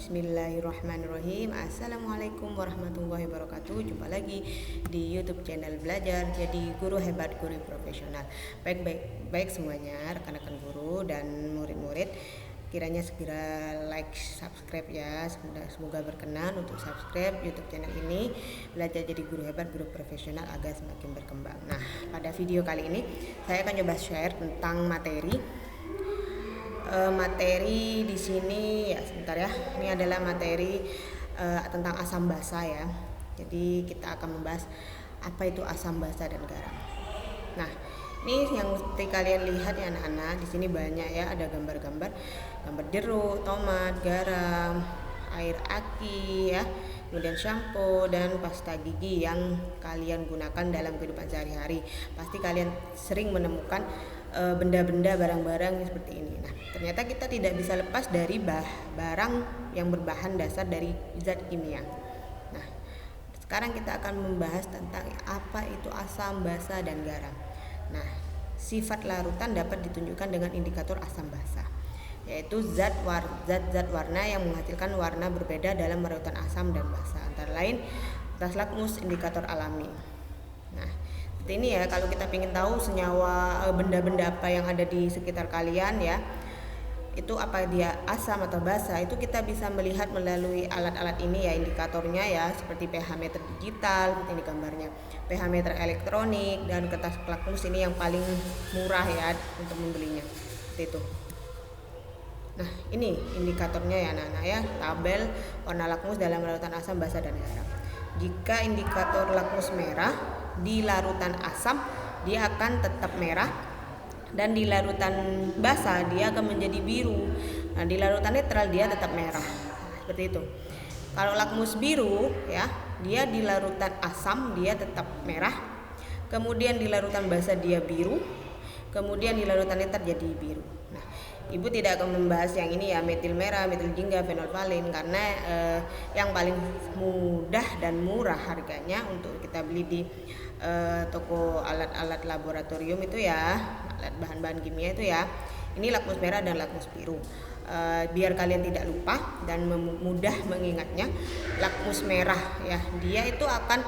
Bismillahirrahmanirrahim. Assalamualaikum warahmatullahi wabarakatuh. Jumpa lagi di YouTube channel Belajar Jadi Guru Hebat, Guru Profesional. Baik semuanya, rekan-rekan guru dan murid-murid. Kiranya segera like, subscribe ya. Semoga berkenan untuk subscribe YouTube channel ini, Belajar Jadi Guru Hebat, Guru Profesional, agar semakin berkembang. Nah, pada video kali ini saya akan coba share tentang materi di sini ya, sebentar ya. Ini adalah materi tentang asam basa ya. Jadi kita akan membahas apa itu asam basa dan garam. Nah, ini yang seperti kalian lihat ya anak-anak, di sini banyak ya, ada gambar jeruk, tomat, garam, air aki ya, kemudian shampoo dan pasta gigi yang kalian gunakan dalam kehidupan sehari-hari. Pasti kalian sering menemukan benda-benda, barang-barang seperti ini. Nah, ternyata kita tidak bisa lepas dari barang yang berbahan dasar dari zat kimia. Nah, sekarang kita akan membahas tentang apa itu asam basa dan garam. Nah, sifat larutan dapat ditunjukkan dengan indikator asam basa, yaitu zat warna yang menghasilkan warna berbeda dalam larutan asam dan basa, antara lain tas lakmus, indikator alami. Nah, seperti ini ya, kalau kita ingin tahu senyawa benda-benda apa yang ada di sekitar kalian ya, itu apa dia asam atau basa, itu kita bisa melihat melalui alat-alat ini ya, indikatornya ya, seperti pH meter digital, seperti ini gambarnya, pH meter elektronik, dan kertas lakmus ini yang paling murah ya untuk membelinya, seperti itu. Nah, ini indikatornya ya anak-anak ya, tabel warna lakmus dalam larutan asam, basa, dan garam. Jika indikator lakmus merah, di larutan asam dia akan tetap merah, dan di larutan basa dia akan menjadi biru. Nah, di larutan netral dia tetap merah. Seperti itu. Kalau lakmus biru ya, dia di larutan asam dia tetap merah, kemudian di larutan basa dia biru, kemudian di larutan netral jadi biru. Nah, Ibu tidak akan membahas yang ini ya, metil merah, metil jingga, fenolftalin, karena yang paling mudah dan murah harganya untuk kita beli di toko alat-alat laboratorium itu ya, alat bahan-bahan kimia itu ya. Ini lakmus merah dan lakmus biru. Biar kalian tidak lupa dan mudah mengingatnya, lakmus merah ya, dia itu akan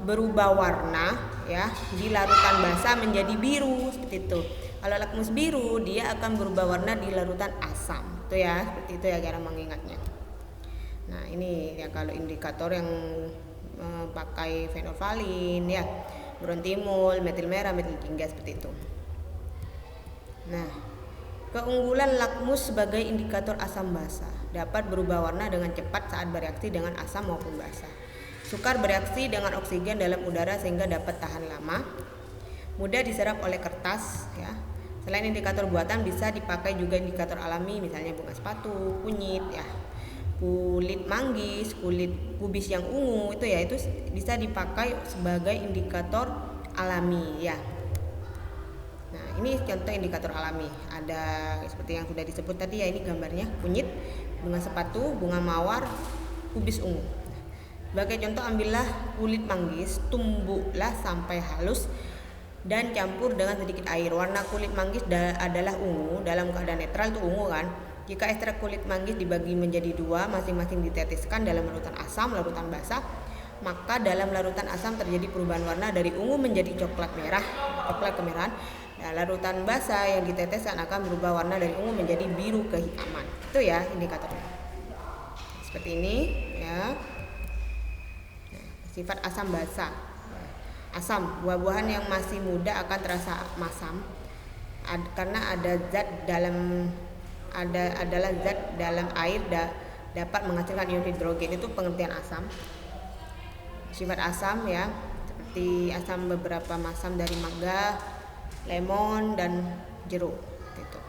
berubah warna ya di larutan basa menjadi biru, seperti itu. Kalau lakmus biru dia akan berubah warna di larutan asam, itu ya, seperti itu ya cara mengingatnya. Nah, ini ya kalau indikator yang pakai fenolftalin ya, brontimol, metil merah, metil jingga, seperti itu. Nah, keunggulan lakmus sebagai indikator asam basa, dapat berubah warna dengan cepat saat bereaksi dengan asam maupun basa. Sukar bereaksi dengan oksigen dalam udara sehingga dapat tahan lama. Mudah diserap oleh kertas ya. Selain indikator buatan, bisa dipakai juga indikator alami, misalnya bunga sepatu, kunyit ya, kulit manggis, kulit kubis yang ungu, itu ya, itu bisa dipakai sebagai indikator alami ya. Nah, ini contoh indikator alami. Ada seperti yang sudah disebut tadi ya, ini gambarnya kunyit, bunga sepatu, bunga mawar, kubis ungu. Sebagai contoh, ambillah kulit manggis, tumbuklah sampai halus dan campur dengan sedikit air. Warna kulit manggis adalah ungu, dalam keadaan netral itu ungu kan. Jika ekstrak kulit manggis dibagi menjadi dua, masing-masing diteteskan dalam larutan asam, larutan basa, maka dalam larutan asam terjadi perubahan warna dari ungu menjadi coklat kemerahan. Nah, larutan basa yang diteteskan akan berubah warna dari ungu menjadi biru kehitaman. Itu ya indikatornya. Seperti ini ya. Nah, sifat asam basa. Asam, buah-buahan yang masih muda akan terasa masam karena adalah zat dalam air dapat menghasilkan ion hidrogen. Itu pengertian asam. Sifat asam ya, seperti asam beberapa asam dari mangga, lemon, dan jeruk gitu.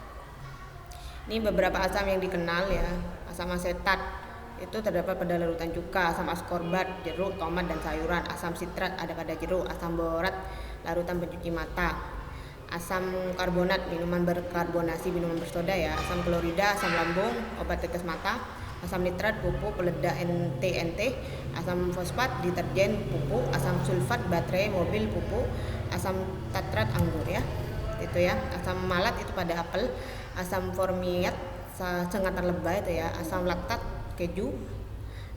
Ini beberapa asam yang dikenal ya. Asam asetat itu terdapat pada larutan cuka, asam askorbat, jeruk, tomat, dan sayuran. Asam sitrat ada pada jeruk, asam borat larutan pencuci mata, asam karbonat minuman berkarbonasi, minuman bersoda ya, asam klorida, asam lambung, obat tetes mata, asam nitrat pupuk peledak TNT, asam fosfat deterjen pupuk, asam sulfat baterai mobil pupuk, asam tatrat anggur ya, itu ya, asam malat itu pada apel, asam formiat sengatan lebah itu ya, asam laktat keju,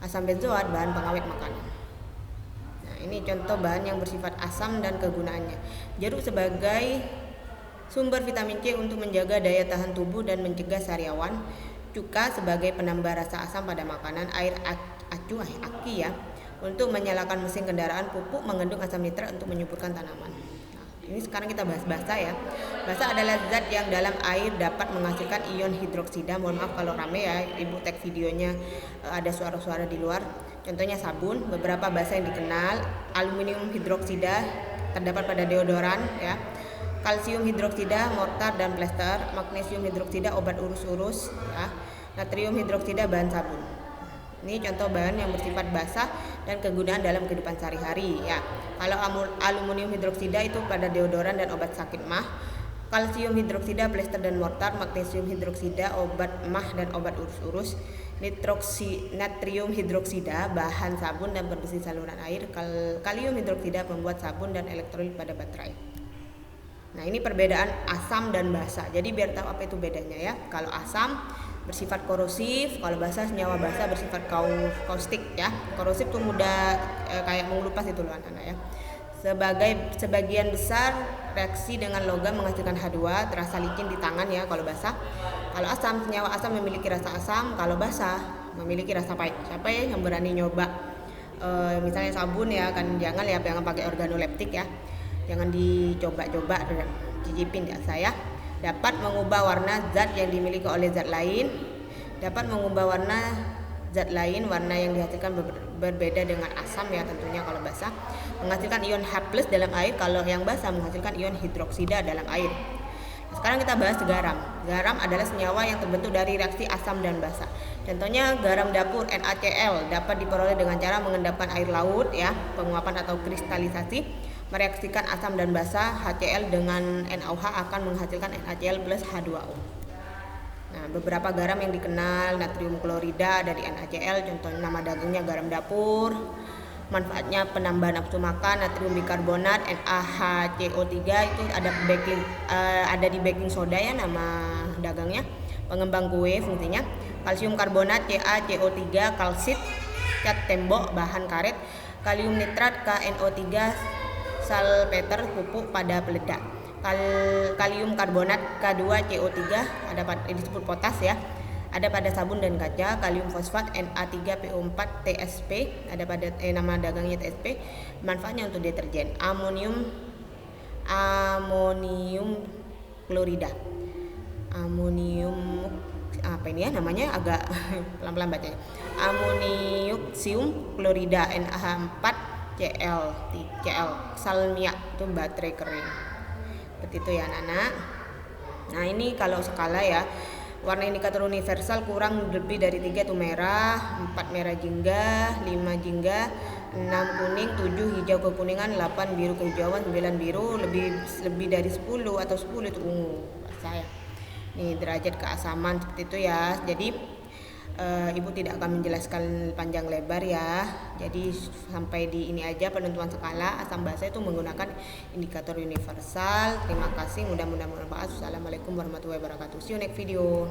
asam benzoat, bahan pengawet makanan. Nah, ini contoh bahan yang bersifat asam dan kegunaannya. Jeruk sebagai sumber vitamin C untuk menjaga daya tahan tubuh dan mencegah sariawan. Cuka sebagai penambah rasa asam pada makanan. Air aki ya, untuk menyalakan mesin kendaraan. Pupuk mengandung asam nitrat untuk menyuburkan tanaman. Ini sekarang kita bahas basa ya. Basa adalah zat yang dalam air dapat menghasilkan ion hidroksida. Mohon maaf kalau rame ya, ibu tag videonya ada suara-suara di luar. Contohnya sabun. Beberapa basa yang dikenal: aluminium hidroksida terdapat pada deodoran ya, kalsium hidroksida mortar dan plester, magnesium hidroksida obat urus-urus ya, natrium hidroksida bahan sabun. Ini contoh bahan yang bersifat basah dan kegunaan dalam kehidupan sehari-hari ya. Kalau aluminium hidroksida itu pada deodoran dan obat sakit mah, kalsium hidroksida plester dan mortar, magnesium hidroksida obat mah dan obat urus-urus, natrium hidroksida bahan sabun dan pembersih saluran air, kalium hidroksida pembuat sabun dan elektrolit pada baterai. Nah, ini perbedaan asam dan basa. Jadi biar tahu apa itu bedanya ya. Kalau asam bersifat korosif, kalau basa, senyawa basa bersifat kaustik ya. Korosif tuh mudah kayak mengelupas itu loh anak-anak ya. Sebagian besar reaksi dengan logam menghasilkan H2, terasa licin di tangan ya kalau basa. Kalau asam, senyawa asam memiliki rasa asam, kalau basa memiliki rasa pahit. Siapa ya yang berani nyoba misalnya sabun ya, kan jangan pakai organoleptik ya. Jangan dicoba-coba, cicipin ya saya. Dapat mengubah warna zat yang dimiliki oleh zat lain. Dapat mengubah warna zat lain, warna yang dihasilkan berbeda dengan asam ya tentunya kalau basa. Menghasilkan ion H+ dalam air, kalau yang basa menghasilkan ion hidroksida dalam air. Nah, sekarang kita bahas garam. Garam adalah senyawa yang terbentuk dari reaksi asam dan basa. Contohnya garam dapur NaCl dapat diperoleh dengan cara mengendapkan air laut ya, penguapan atau kristalisasi. Mereaksikan asam dan basa, HCl dengan NaOH akan menghasilkan NaCl plus H2O. Nah, beberapa garam yang dikenal: natrium klorida dari NaCl, contohnya nama dagangnya garam dapur. Manfaatnya penambah nafsu makan. Natrium bikarbonat NaHCO3 itu ada di baking soda ya, nama dagangnya. Pengembang kue fungsinya. Kalsium karbonat CaCO3, kalsit, cat tembok, bahan karet. Kalium nitrat KNO3, salpeter, pupuk pada peledak. Kalium karbonat K2CO3 disebut potas ya, ada pada sabun dan kaca. Kalium fosfat Na3PO4 TSP ada pada nama dagangnya TSP. Manfaatnya untuk deterjen. Amonium klorida. Amonium apa ini ya namanya, agak pelan-pelan bacanya. Amonium klorida NaH4 Cl, salmia itu baterai kering. Seperti itu ya anak-anak. Nah, ini kalau skala ya. Warna indikator universal kurang lebih dari 3 itu merah, 4 merah jingga, 5 jingga, 6 kuning, 7 hijau kekuningan, 8 biru kehijauan, 9 biru, lebih dari 10 atau 10 itu ungu. Saya. Nih derajat keasaman seperti itu ya. Jadi Ibu tidak akan menjelaskan panjang lebar ya. Jadi sampai di ini aja penentuan skala asam basa itu menggunakan indikator universal. Terima kasih, mudah-mudahan bermanfaat. Assalamualaikum warahmatullahi wabarakatuh. See you next video.